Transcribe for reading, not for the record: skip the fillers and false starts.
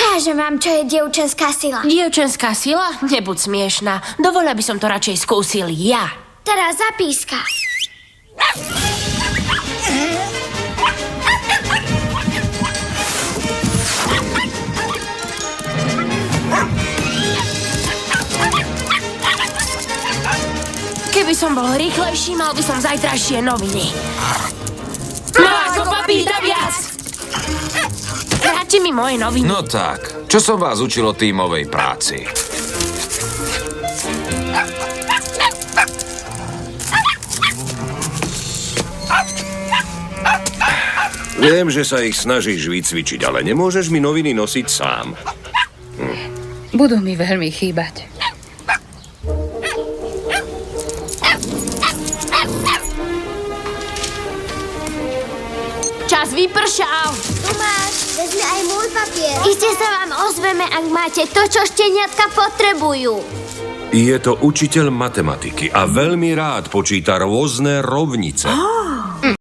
Ukážem vám, čo je dievčenská sila. Dievčenská sila? Nebuď smiešná. Dovol, aby som to radšej skúsil ja. Teraz zapíska. Keby som bol rýchlejší, mal by som zajtrajšie noviny. Ako papíta viac! Vráti mi moje noviny. No tak, čo som vás učil o tímovej práci? Viem, že sa ich snažíš vycvičiť, ale nemôžeš mi noviny nosiť sám. Budú mi veľmi chýbať. Čas vypršal. Tu máš, vezmi aj môj papier. Iste sa vám ozveme, ak máte to, čo šteniatka potrebujú. Je to učiteľ matematiky a veľmi rád počíta rôzne rovnice.